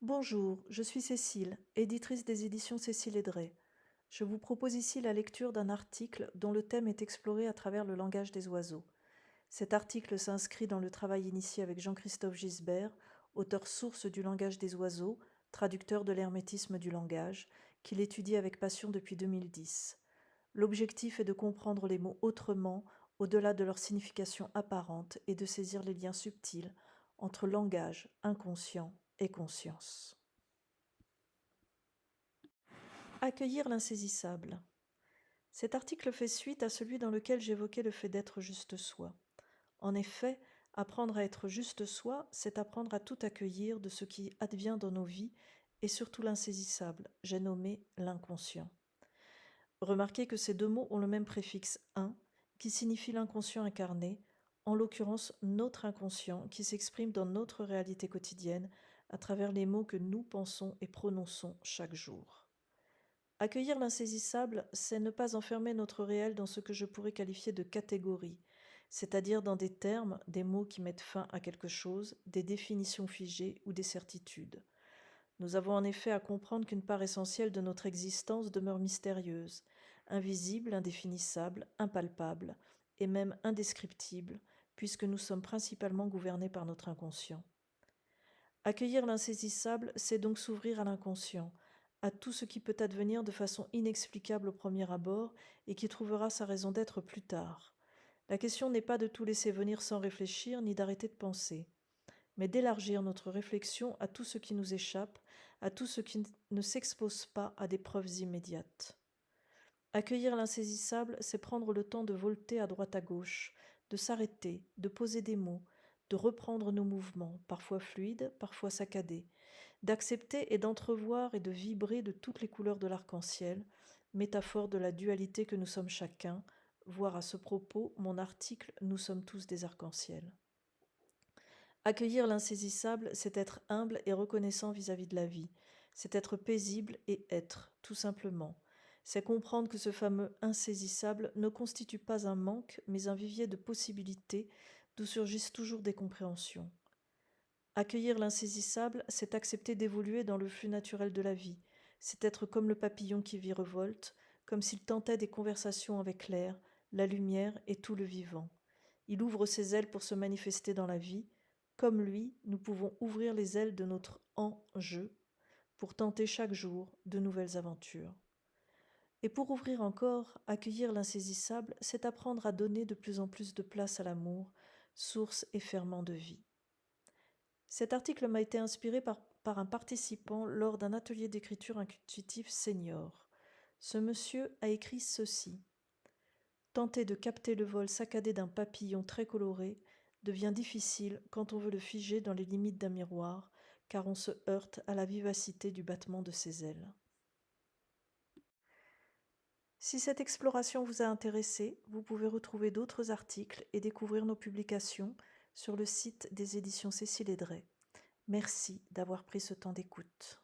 Bonjour, je suis Cécile, éditrice des éditions Cécile Edray. Je vous propose ici la lecture d'un article dont le thème est exploré à travers le langage des oiseaux. Cet article s'inscrit dans le travail initié avec Jean-Christophe Gisbert, auteur source du langage des oiseaux, traducteur de l'hermétisme du langage, qu'il étudie avec passion depuis 2010. L'objectif est de comprendre les mots autrement, au-delà de leur signification apparente, et de saisir les liens subtils entre langage, inconscient et conscience. Accueillir l'insaisissable. Cet article fait suite à celui dans lequel j'évoquais le fait d'être juste soi. En effet, apprendre à être juste soi, c'est apprendre à tout accueillir de ce qui advient dans nos vies et surtout l'insaisissable, j'ai nommé l'inconscient. Remarquez que ces deux mots ont le même préfixe un, qui signifie l'inconscient incarné, en l'occurrence notre inconscient qui s'exprime dans notre réalité quotidienne à travers les mots que nous pensons et prononçons chaque jour. Accueillir l'insaisissable, c'est ne pas enfermer notre réel dans ce que je pourrais qualifier de catégories, c'est-à-dire dans des termes, des mots qui mettent fin à quelque chose, des définitions figées ou des certitudes. Nous avons en effet à comprendre qu'une part essentielle de notre existence demeure mystérieuse, invisible, indéfinissable, impalpable et même indescriptible, puisque nous sommes principalement gouvernés par notre inconscient. Accueillir l'insaisissable, c'est donc s'ouvrir à l'inconscient, à tout ce qui peut advenir de façon inexplicable au premier abord et qui trouvera sa raison d'être plus tard. La question n'est pas de tout laisser venir sans réfléchir ni d'arrêter de penser, mais d'élargir notre réflexion à tout ce qui nous échappe, à tout ce qui ne s'expose pas à des preuves immédiates. Accueillir l'insaisissable, c'est prendre le temps de volter à droite à gauche, de s'arrêter, de poser des mots, de reprendre nos mouvements, parfois fluides, parfois saccadés, d'accepter et d'entrevoir et de vibrer de toutes les couleurs de l'arc-en-ciel, métaphore de la dualité que nous sommes chacun, voire à ce propos mon article Nous sommes tous des arcs-en-ciel. Accueillir l'insaisissable, c'est être humble et reconnaissant vis-à-vis de la vie, c'est être paisible et être, tout simplement. C'est comprendre que ce fameux insaisissable ne constitue pas un manque, mais un vivier de possibilités d'où surgissent toujours des compréhensions. Accueillir l'insaisissable, c'est accepter d'évoluer dans le flux naturel de la vie, c'est être comme le papillon qui virevolte, comme s'il tentait des conversations avec l'air, la lumière et tout le vivant. Il ouvre ses ailes pour se manifester dans la vie. Comme lui, nous pouvons ouvrir les ailes de notre en-jeu pour tenter chaque jour de nouvelles aventures. Et pour ouvrir encore, accueillir l'insaisissable, c'est apprendre à donner de plus en plus de place à l'amour, source et ferment de vie. Cet article m'a été inspiré par un participant lors d'un atelier d'écriture intuitive senior. Ce monsieur a écrit ceci. Tenter de capter le vol saccadé d'un papillon très coloré devient difficile quand on veut le figer dans les limites d'un miroir, car on se heurte à la vivacité du battement de ses ailes. Si cette exploration vous a intéressé, vous pouvez retrouver d'autres articles et découvrir nos publications sur le site des éditions Cécile Edray. Merci d'avoir pris ce temps d'écoute.